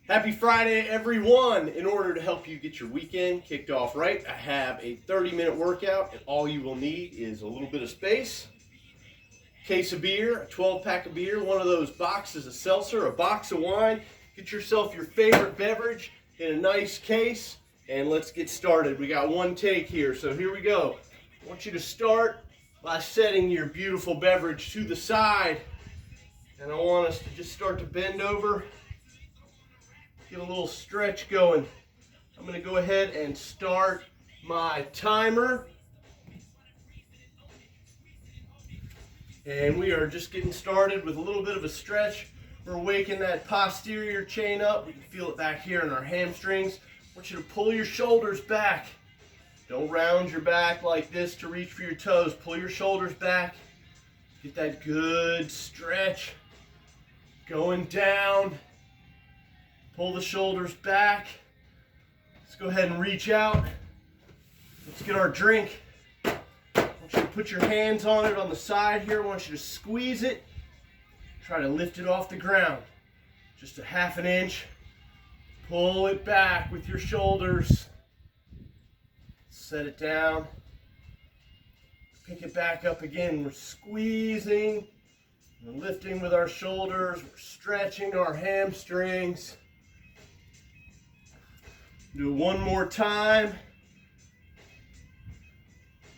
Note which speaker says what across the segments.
Speaker 1: Happy Friday, everyone. In order to help you get your weekend kicked off right, I have a 30-minute workout, and all you will need is a little bit of space, a case of beer, a 12-pack of beer, one of those boxes of seltzer, a box of wine. Get yourself your favorite beverage in a nice case, and let's get started. We got one take here, so here we go. I want you to start by setting your beautiful beverage to the side, and I want us to just start to bend over. Get a little stretch going. I'm going to go ahead and start my timer. And we are just getting started with a little bit of a stretch. We're waking that posterior chain up. We can feel it back here in our hamstrings. I want you to pull your shoulders back. Don't round your back like this to reach for your toes. Pull your shoulders back. Get that good stretch going down. Pull the shoulders back. Let's go ahead and reach out. Let's get our drink. I want you to put your hands on it on the side here. I want you to squeeze it. Try to lift it off the ground. Just a half an inch. Pull it back with your shoulders. Set it down. Pick it back up again. We're squeezing. We're lifting with our shoulders. We're stretching our hamstrings. Do it one more time.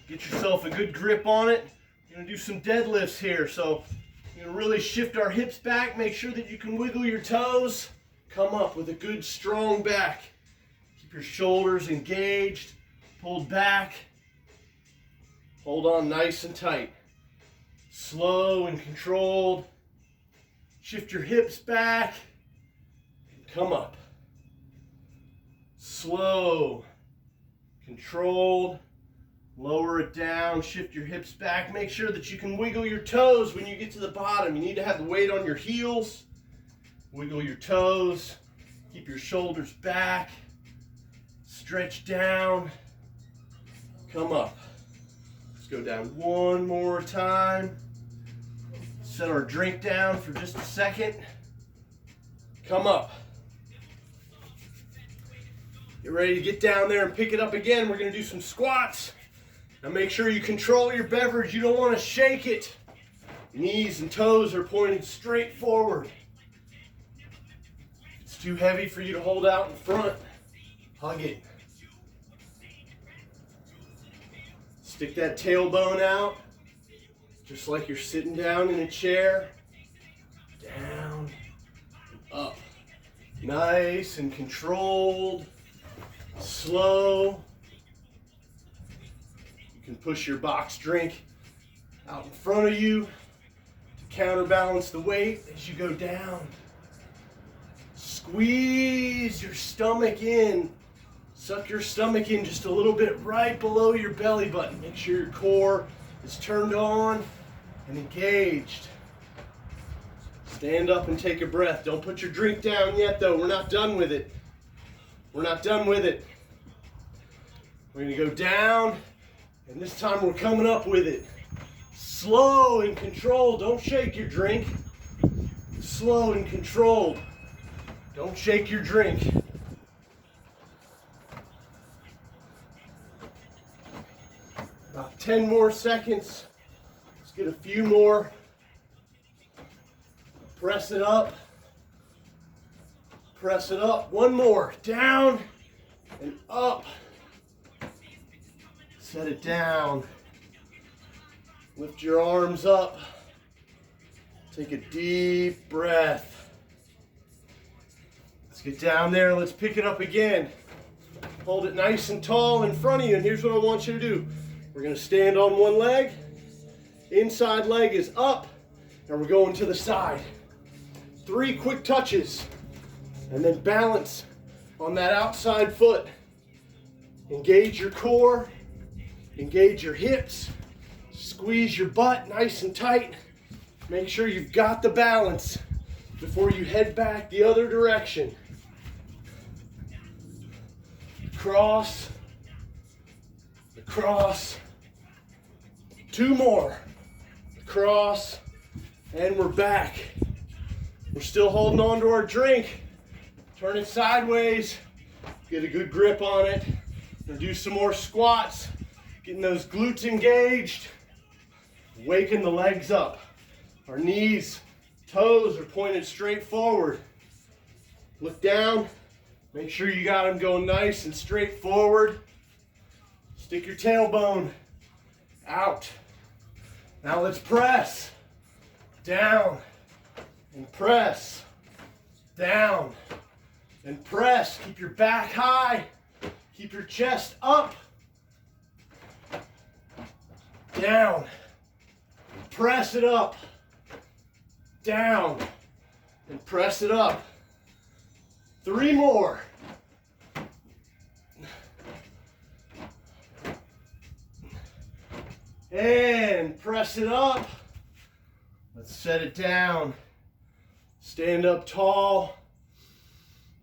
Speaker 1: Get yourself a good grip on it. We're going to do some deadlifts here. So we're going to really shift our hips back. Make sure that you can wiggle your toes. Come up with a good strong back. Keep your shoulders engaged, pulled back. Hold on nice and tight. Slow and controlled. Shift your hips back and come up. Slow, controlled, lower it down, shift your hips back. Make sure that you can wiggle your toes when you get to the bottom. You need to have the weight on your heels. Wiggle your toes, keep your shoulders back, stretch down, come up. Let's go down one more time. Set our drink down for just a second. Come up. Get ready to get down there and pick it up again. We're going to do some squats. Now make sure you control your beverage. You don't want to shake it. Knees and toes are pointed straight forward. If it's too heavy for you to hold out in front, hug it. Stick that tailbone out, just like you're sitting down in a chair. Down and up. Nice and controlled. Slow. You can push your box drink out in front of you to counterbalance the weight as you go down. Squeeze your stomach in. Suck your stomach in just a little bit right below your belly button. Make sure your core is turned on and engaged. Stand up and take a breath. Don't put your drink down yet though. We're not done with it. We're not done with it. We're going to go down, and this time we're coming up with it. Slow and controlled. Don't shake your drink. Slow and controlled. Don't shake your drink. About 10 more seconds. Let's get a few more. Press it up. Press it up. One more. Down and up. Set it down. Lift your arms up. Take a deep breath. Let's get down there. Let's pick it up again. Hold it nice and tall in front of you. And here's what I want you to do. We're going to stand on one leg. Inside leg is up. And we're going to the side. 3 quick touches. And then balance on that outside foot. Engage your core. Engage your hips. Squeeze your butt nice and tight. Make sure you've got the balance before you head back the other direction. Cross. Across. 2 more. Across. And we're back. We're still holding on to our drink. Turn it sideways. Get a good grip on it. We're gonna do some more squats. Getting those glutes engaged. Waking the legs up. Our knees, toes are pointed straight forward. Look down. Make sure you got them going nice and straight forward. Stick your tailbone out. Now let's press. Down and press. Down and press. Keep your back high. Keep your chest up. Down. Press it up. Down. And press it up. 3 more. And press it up. Let's set it down. Stand up tall.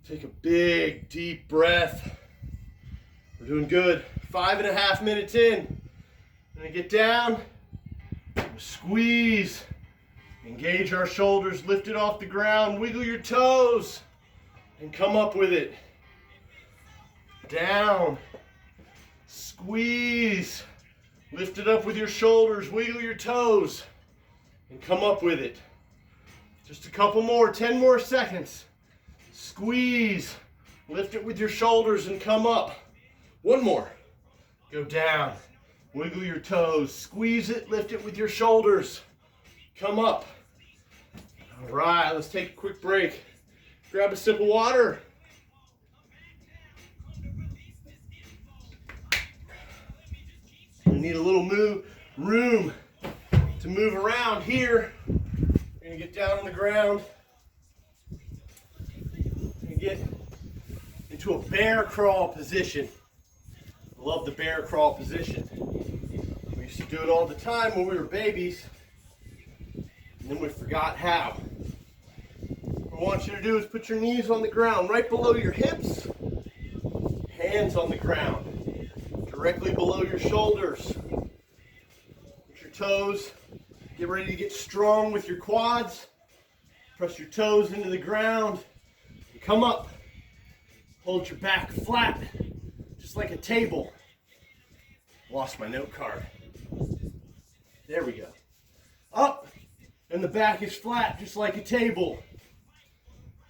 Speaker 1: Take a big, deep breath. We're doing good. 5.5 minutes in. Gonna get down. Squeeze. Engage our shoulders. Lift it off the ground. Wiggle your toes. And come up with it. Down. Squeeze. Lift it up with your shoulders. Wiggle your toes. And come up with it. Just a couple more. 10 more seconds. Squeeze. Lift it with your shoulders and come up. 1 more. Go down. Wiggle your toes. Squeeze it. Lift it with your shoulders. Come up. All right. Let's take a quick break. Grab a sip of water. We need a little room to move around here. We're going to get down on the ground. We're going to get into a bear crawl position. I love the bear crawl position. We used to do it all the time when we were babies, and then we forgot how. What I want you to do is put your knees on the ground right below your hips, hands on the ground, directly below your shoulders. Put your toes, get ready to get strong with your quads. Press your toes into the ground. And come up. Hold your back flat, just like a table. Lost my note card. There we go. Up, and the back is flat, just like a table.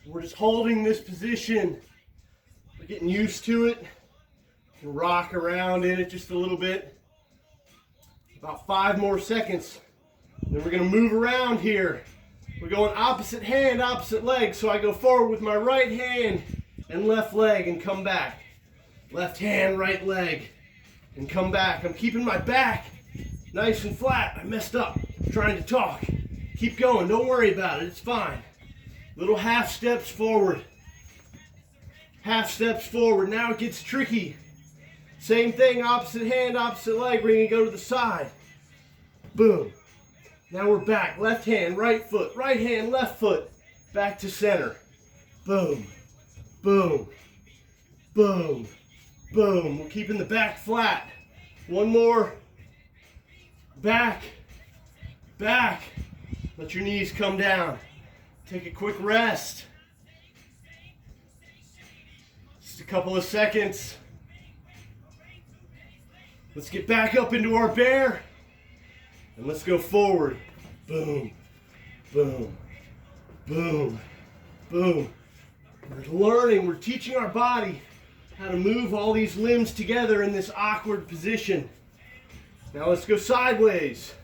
Speaker 1: We're just holding this position. We're getting used to it. You can rock around in it just a little bit. About 5 more seconds. Then we're going to move around here. We're going opposite hand, opposite leg. So I go forward with my right hand and left leg and come back. Left hand, right leg and come back. I'm keeping my back nice and flat. I messed up. I'm trying to talk. Keep going. Don't worry about it. It's fine. Little half steps forward. Half steps forward. Now it gets tricky. Same thing, opposite hand, opposite leg. We're going to go to the side. Boom. Now we're back. Left hand, right foot. Right hand, left foot. Back to center. Boom. Boom. Boom. Boom. We're keeping the back flat. 1 more. Back. Back. Let your knees come down. Take a quick rest. Just a couple of seconds. Let's get back up into our bear. And let's go forward. Boom. Boom. Boom. Boom. We're learning, we're teaching our body how to move all these limbs together in this awkward position. Now let's go sideways.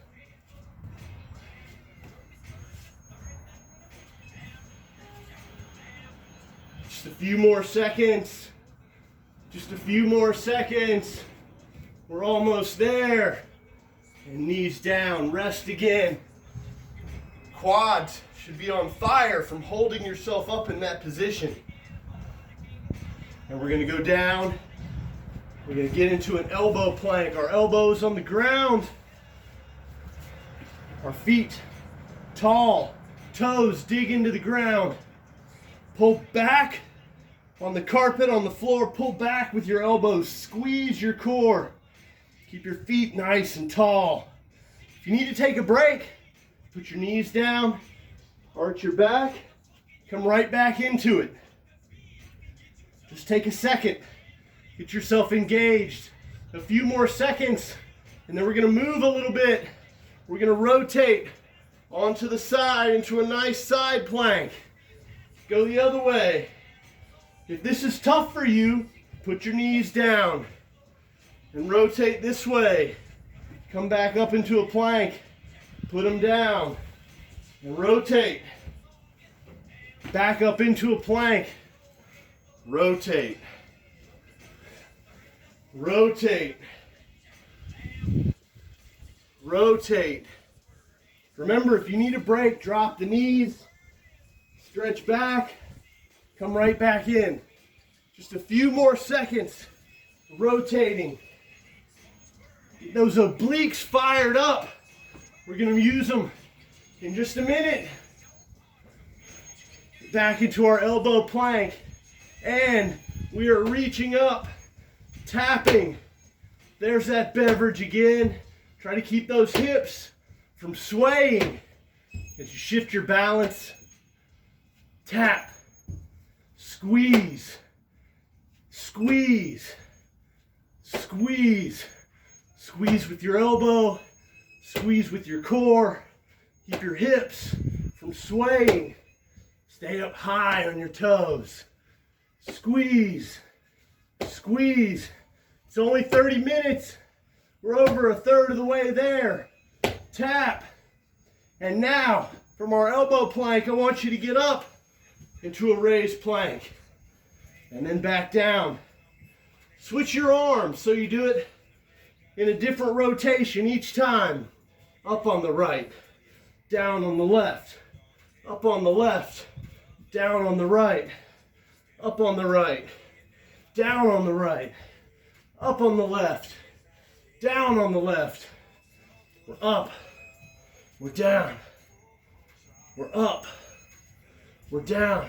Speaker 1: Just a few more seconds. Just a few more seconds. We're almost there. And knees down. Rest again. Quads should be on fire from holding yourself up in that position. And we're going to go down. We're going to get into an elbow plank. Our elbows on the ground. Our feet tall. Toes dig into the ground. Pull back on the carpet, on the floor. Pull back with your elbows. Squeeze your core. Keep your feet nice and tall. If you need to take a break, put your knees down, arch your back, come right back into it. Just take a second. Get yourself engaged. A few more seconds, and then we're gonna move a little bit. We're gonna rotate onto the side into a nice side plank. Go the other way. If this is tough for you, put your knees down and rotate this way. Come back up into a plank. Put them down and rotate. Back up into a plank. Rotate. Rotate. Rotate. Remember, if you need a break, drop the knees, stretch back, come right back in. Just a few more seconds, rotating. Get those obliques fired up. We're gonna use them in just a minute. Back into our elbow plank, and we are reaching up, tapping. There's that beverage again. Try to keep those hips from swaying as you shift your balance. Tap, squeeze, squeeze, squeeze, squeeze with your elbow, squeeze with your core. Keep your hips from swaying. Stay up high on your toes. Squeeze, squeeze. It's only 30 minutes. We're over a third of the way there. Tap. And now, from our elbow plank, I want you to get up into a raised plank. And then back down. Switch your arms so you do it in a different rotation each time. Up on the right, down on the left, up on the left, down on the right, up on the right, down on the right, up on the left, down on the left. We're up, we're down, we're up, we're down.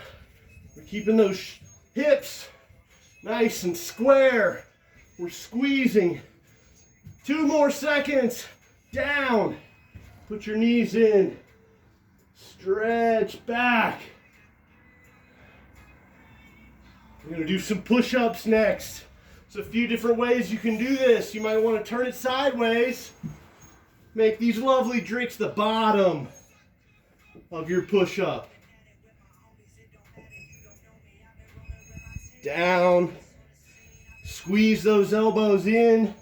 Speaker 1: We're keeping those hips nice and square. We're squeezing. 2 more seconds. Down. Put your knees in. Stretch back. We're going to do some push-ups next. There's a few different ways you can do this. You might want to turn it sideways. Make these lovely drinks the bottom of your push-up. Down. Squeeze those elbows in.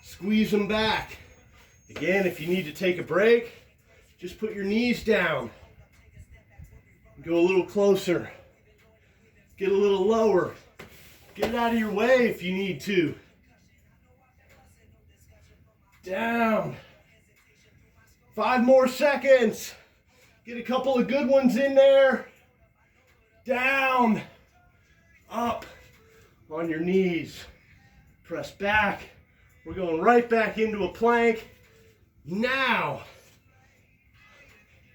Speaker 1: Squeeze them back. Again, if you need to take a break, just put your knees down. Go a little closer. Get a little lower. Get it out of your way if you need to. Down. 5 more seconds. Get a couple of good ones in there. Down. Up. On your knees. Press back. We're going right back into a plank. Now.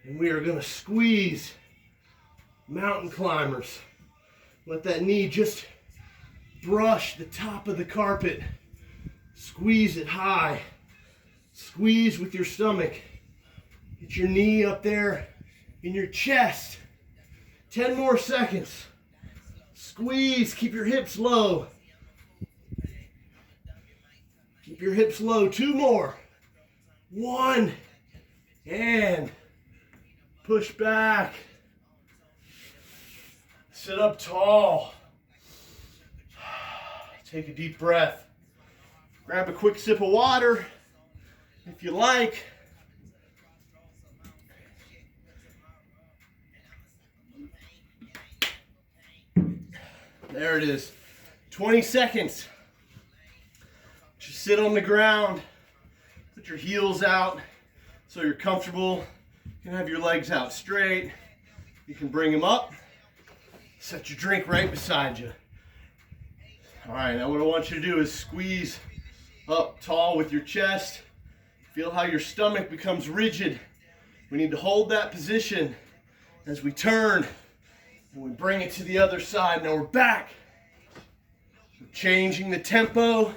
Speaker 1: And we are going to squeeze. Mountain climbers. Let that knee just brush the top of the carpet. Squeeze it high. Squeeze with your stomach. Get your knee up there in your chest. 10 more seconds. Squeeze. Keep your hips low. Keep your hips low. 2 more. 1. And push back. Sit up tall. Take a deep breath. Grab a quick sip of water if you like. There it is. 20 seconds. Just sit on the ground. Put your heels out so you're comfortable. You can have your legs out straight. You can bring them up. Set your drink right beside you. All right, now what I want you to do is squeeze up tall with your chest. Feel how your stomach becomes rigid. We need to hold that position as we turn and we bring it to the other side. Now we're back. We're changing the tempo,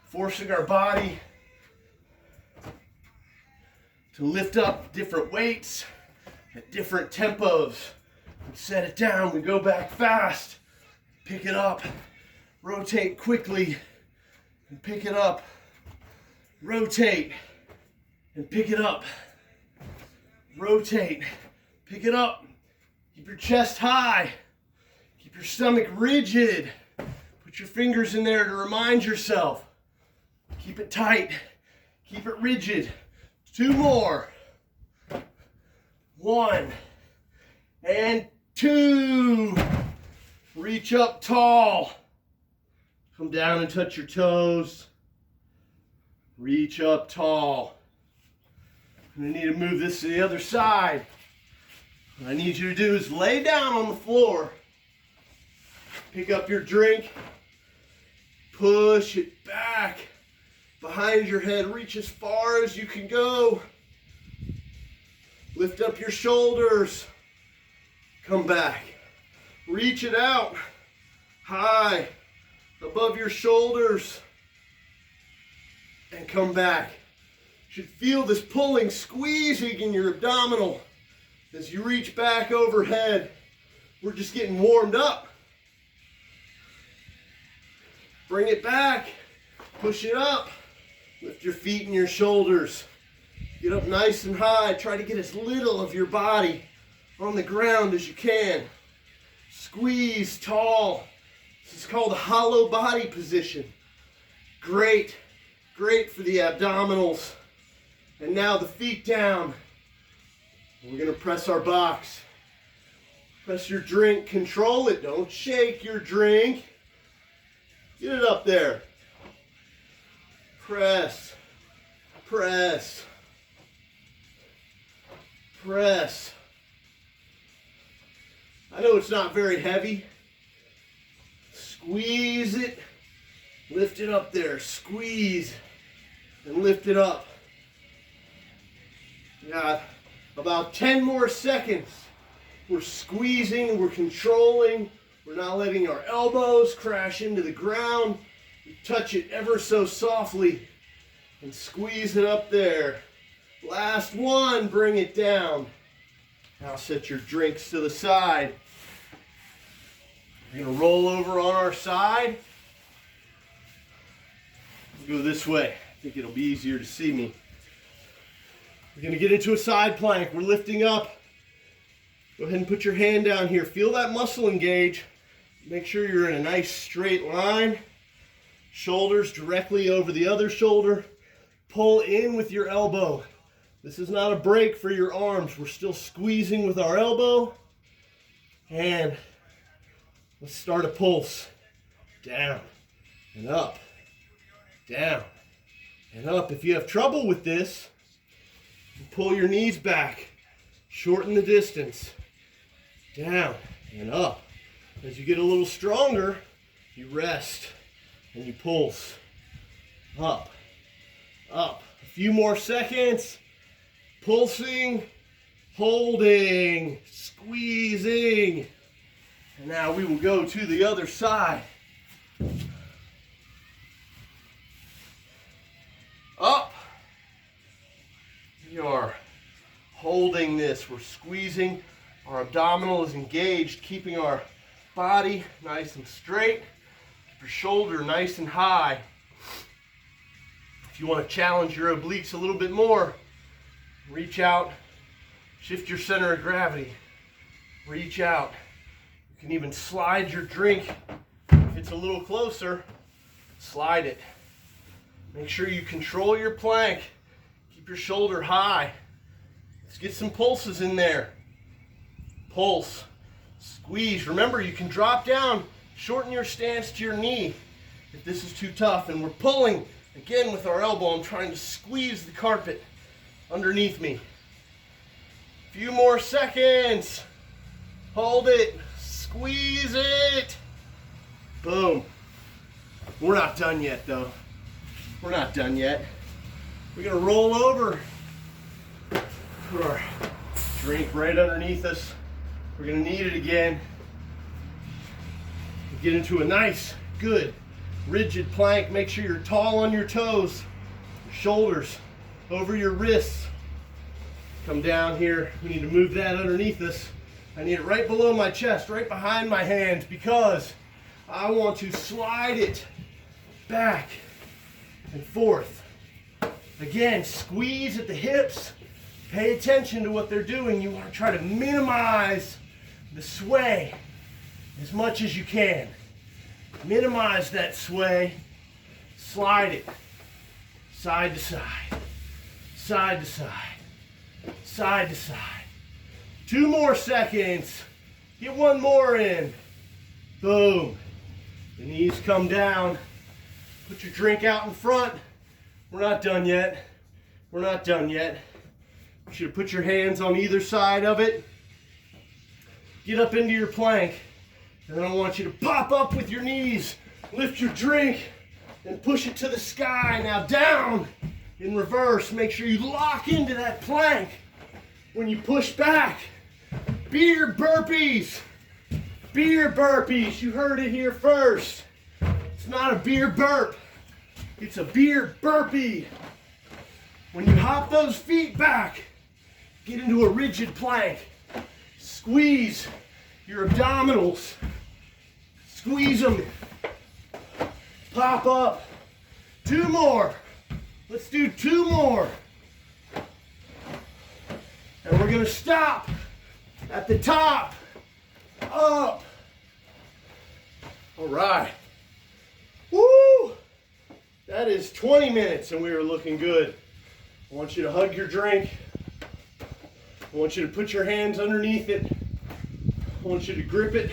Speaker 1: forcing our body to lift up different weights at different tempos. Set it down, we go back fast. Pick it up, rotate quickly, and pick it up. Rotate, and pick it up. Rotate, pick it up. Keep your chest high. Keep your stomach rigid. Put your fingers in there to remind yourself. Keep it tight. Keep it rigid. 2 more. 1 and 2. Reach up tall. Come down and touch your toes. Reach up tall. I'm gonna need to move this to the other side. What I need you to do is lay down on the floor. Pick up your drink. Push it back behind your head. Reach as far as you can go. Lift up your shoulders. Come back. Reach it out high above your shoulders. And come back. You should feel this pulling, squeezing in your abdominal as you reach back overhead. We're just getting warmed up. Bring it back. Push it up. Lift your feet and your shoulders. Get up nice and high. Try to get as little of your body on the ground as you can. Squeeze tall. This is called a hollow body position. Great. Great for the abdominals. And now the feet down. We're going to press our box. Press your drink. Control it. Don't shake your drink. Get it up there. Press. Press. Press. I know it's not very heavy. Squeeze it. Lift it up there. Squeeze and lift it up. Got about 10 more seconds. We're squeezing, we're controlling, we're not letting our elbows crash into the ground. We touch it ever so softly and squeeze it up there. Last one, bring it down. Now set your drinks to the side. We're going to roll over on our side. Go this way. I think it'll be easier to see me. We're going to get into a side plank. We're lifting up. Go ahead and put your hand down here. Feel that muscle engage. Make sure you're in a nice straight line. Shoulders directly over the other shoulder. Pull in with your elbow. This is not a break for your arms. We're still squeezing with our elbow. And let's start a pulse. Down and up. Down and up. If you have trouble with this, pull your knees back. Shorten the distance. Down and up. As you get a little stronger, you rest and you pulse. Up. Up. A few more seconds. Pulsing. Holding. Squeezing. And now we will go to the other side. Up. We are holding this. We're squeezing. Our abdominal is engaged, keeping our body nice and straight. Keep your shoulder nice and high. If you want to challenge your obliques a little bit more, reach out, shift your center of gravity. Reach out. You can even slide your drink. If it's a little closer, slide it. Make sure you control your plank. Keep your shoulder high. Let's get some pulses in there. Pulse. Squeeze. Remember, you can drop down. Shorten your stance to your knee if this is too tough. And we're pulling again with our elbow. I'm trying to squeeze the carpet underneath me. Few more seconds. Hold it. Squeeze it. Boom. We're not done yet, though. We're not done yet. We're going to roll over. Put our drink right underneath us. We're going to need it again. Get into a nice, good, rigid plank. Make sure you're tall on your toes. Your shoulders over your wrists. Come down here. We need to move that underneath us. I need it right below my chest, right behind my hands, because I want to slide it back and forth. Again, squeeze at the hips. Pay attention to what they're doing. You want to try to minimize the sway as much as you can. Minimize that sway. Slide it side to side, side to side, side to side. 2 more seconds. Get 1 more in. Boom. The knees come down. Put your drink out in front. We're not done yet. We're not done yet. You should put your hands on either side of it. Get up into your plank. And then I want you to pop up with your knees. Lift your drink and push it to the sky. Now down in reverse. Make sure you lock into that plank when you push back. Beer burpees. Beer burpees. You heard it here first. It's not a beer burp. It's a beer burpee. When you hop those feet back, get into a rigid plank. Squeeze your abdominals. Squeeze them. Pop up. 2 more. Let's do 2 more. And we're going to stop at the top. Up. All right. Woo! That is 20 minutes and we are looking good. I want you to hug your drink. I want you to put your hands underneath it. I want you to grip it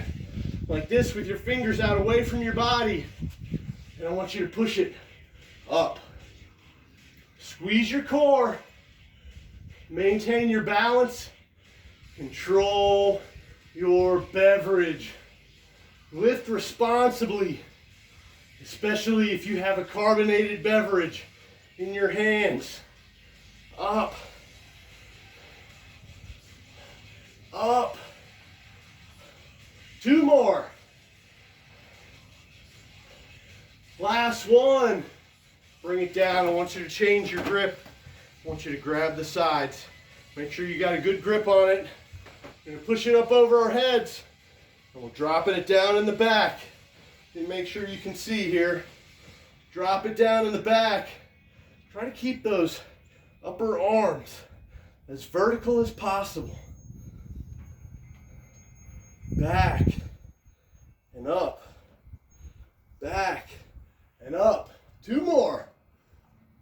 Speaker 1: like this with your fingers out away from your body. And I want you to push it up. Squeeze your core. Maintain your balance. Control your beverage. Lift responsibly, especially if you have a carbonated beverage in your hands. Up. Up. 2 more. Last one. Bring it down. I want you to change your grip. I want you to grab the sides. Make sure you got a good grip on it. We're going to push it up over our heads. And we'll drop it down in the back. And make sure you can see here. Drop it down in the back. Try to keep those upper arms as vertical as possible. Back and up. Back and up. 2 more.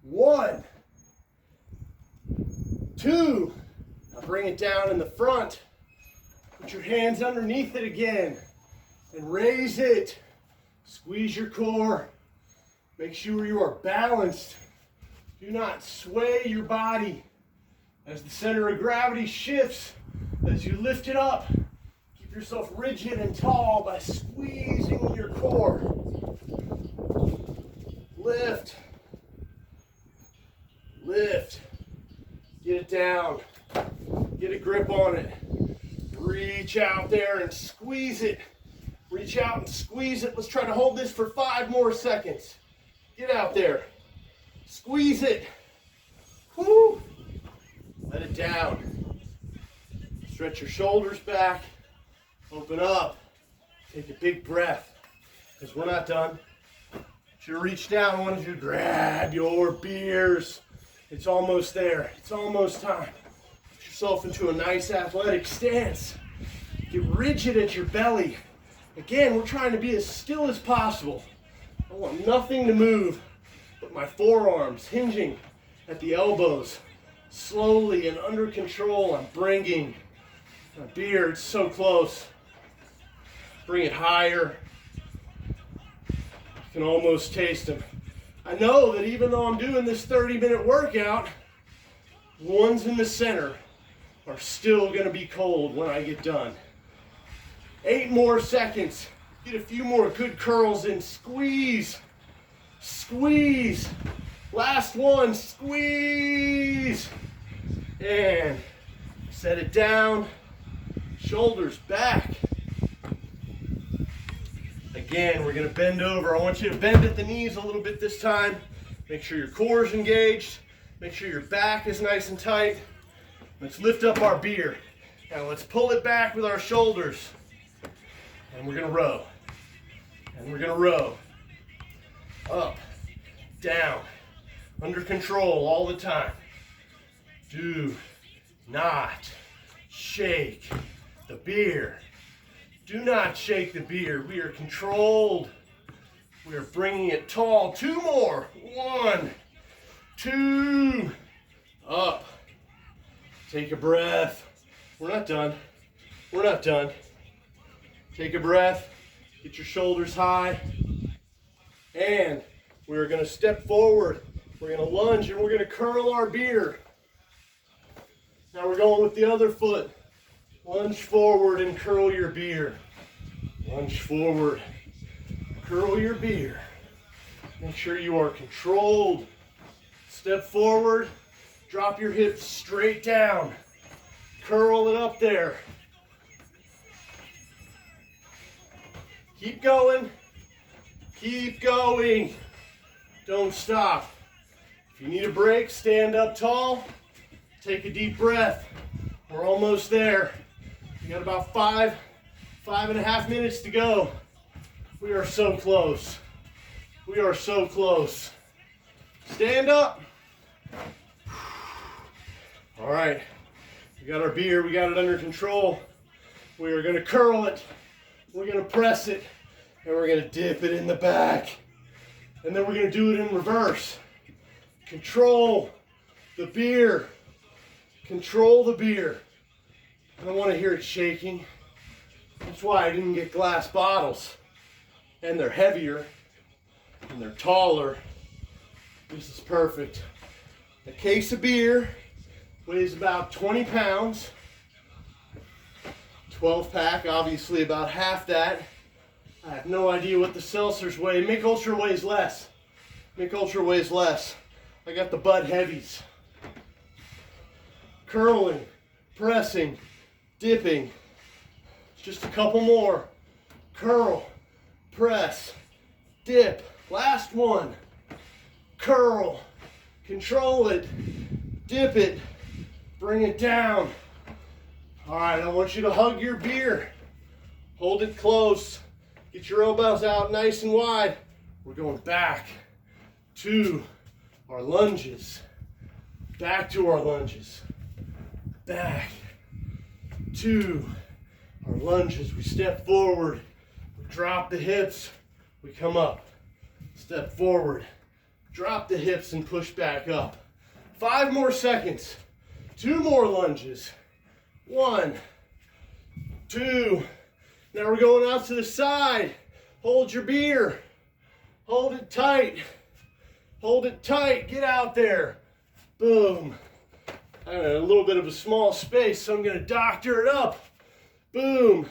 Speaker 1: 1, 2. Now bring it down in the front. Put your hands underneath it again and raise it. Squeeze your core. Make sure you are balanced. Do not sway your body as the center of gravity shifts as you lift it up. Keep yourself rigid and tall by squeezing your core. Lift. Lift. Get it down. Get a grip on it. Reach out there and squeeze it. Reach out and squeeze it. Let's try to hold this for 5 more seconds. Get out there. Squeeze it. Woo. Let it down. Stretch your shoulders back. Open up. Take a big breath, because we're not done. I want you to reach down. I want you to grab your beers. It's almost there. It's almost time. Put yourself into a nice athletic stance. Get rigid at your belly. Again, we're trying to be as still as possible. I want nothing to move but my forearms hinging at the elbows. Slowly and under control, I'm bringing my beard so close. Bring it higher. You can almost taste them. I know that even though I'm doing this 30-minute workout, the ones in the center are still going to be cold when I get done. 8 more seconds. Get a few more good curls in. Squeeze. Squeeze. Last one. Squeeze. And set it down. Shoulders back. Again, we're going to bend over. I want you to bend at the knees a little bit this time. Make sure your core is engaged. Make sure your back is nice and tight. Let's lift up our beer. Now let's pull it back with our shoulders. And we're gonna row. And we're gonna row. Up, down, under control all the time. Do not shake the beer. Do not shake the beer. We are controlled. We are bringing it tall. 2 more. 1, 2, up. Take a breath. We're not done. We're not done. Take a breath. Get your shoulders high. And we're going to step forward. We're going to lunge and we're going to curl our beer. Now we're going with the other foot. Lunge forward and curl your beer. Lunge forward. Curl your beer. Make sure you are controlled. Step forward. Drop your hips straight down. Curl it up there. Keep going. Keep going. Don't stop. If you need a break, stand up tall. Take a deep breath. We're almost there. We got about 5.5 minutes to go. We are so close. We are so close. Stand up. All right. We got our beer. We got it under control. We are going to curl it. We're going to press it. And we're going to dip it in the back. And then we're going to do it in reverse. Control the beer. Control the beer. I don't want to hear it shaking. That's why I didn't get glass bottles. And they're heavier. And they're taller. This is perfect. A case of beer weighs about 20 pounds. 12 pack, obviously about half that. I have no idea what the seltzers weigh. Mich Ultra weighs less. Mich Ultra weighs less. I got the Bud Heavies. Curling, pressing, dipping. Just a couple more. Curl, press, dip. Last one. Curl, control it, dip it, bring it down. All right, I want you to hug your beer. Hold it close. Get your elbows out nice and wide. We're going back to our lunges. Back to our lunges. Back to our lunges. We step forward. We drop the hips. We come up. Step forward. Drop the hips and push back up. 5 more seconds. 2 more lunges. 1, 2. Now we're going out to the side. Hold your beer. Hold it tight. Hold it tight. Get out there. Boom. I got a little bit of a small space, so I'm going to doctor it up. Boom.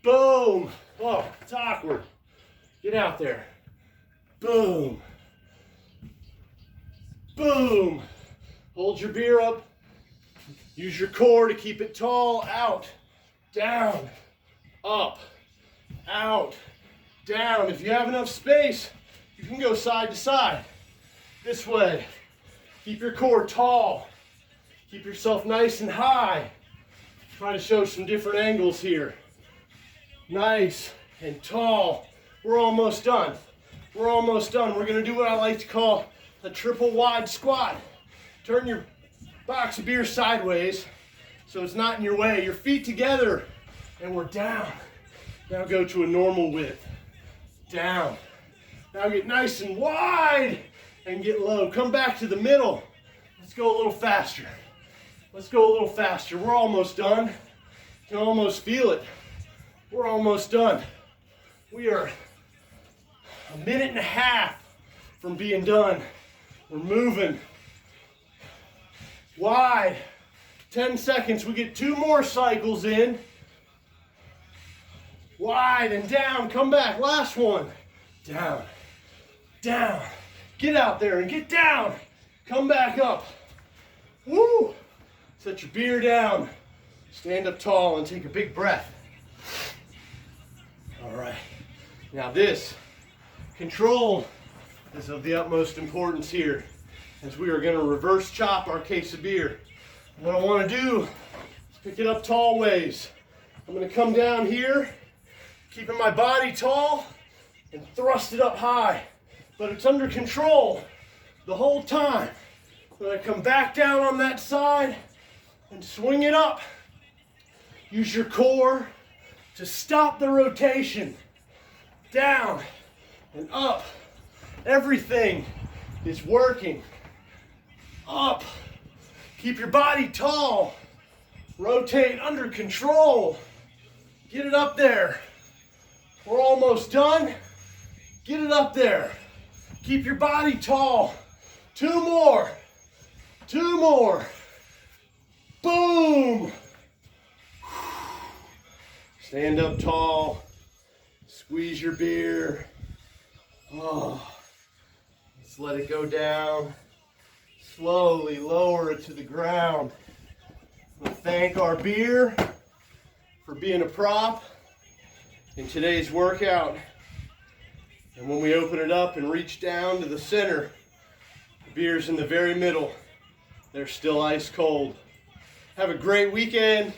Speaker 1: Boom. Oh, it's awkward. Get out there. Boom. Boom. Hold your beer up. Use your core to keep it tall. Out. Down. Up. Out. Down. If you have enough space, you can go side to side. This way. Keep your core tall. Keep yourself nice and high. Try to show some different angles here. Nice and tall. We're almost done. We're almost done. We're going to do what I like to call a triple wide squat. Turn your box of beer sideways so it's not in your way. Your feet together and we're down. Now go to a normal width. Down. Now get nice and wide and get low. Come back to the middle. Let's go a little faster. Let's go a little faster. We're almost done. You can almost feel it. We're almost done. We are 1.5 minutes from being done. We're moving. Wide. 10 seconds. We get 2 more cycles in. Wide and down. Come back. Last one. Down. Down. Get out there and get down. Come back up. Woo! Set your beer down. Stand up tall and take a big breath. All right. Now this control is of the utmost importance here, as we are going to reverse chop our case of beer. What I want to do is Pick it up tall ways. I'm gonna come down here, keeping my body tall, and thrust it up high. But it's under control the whole time. I'm gonna come back down on that side and swing it up. Use your core to stop the rotation. Down and up. Everything is working. Up. Keep your body tall. Rotate under control. Get it up there. We're almost done. Get it up there. Keep your body tall. 2 more. 2 more. Boom. Stand up tall. Squeeze your beer. Oh. Let's let it go down. Slowly lower it to the ground. We'll thank our beer for being a prop in today's workout. And when we open it up and reach down to the center, the beer's in the very middle. They're still ice cold. Have a great weekend.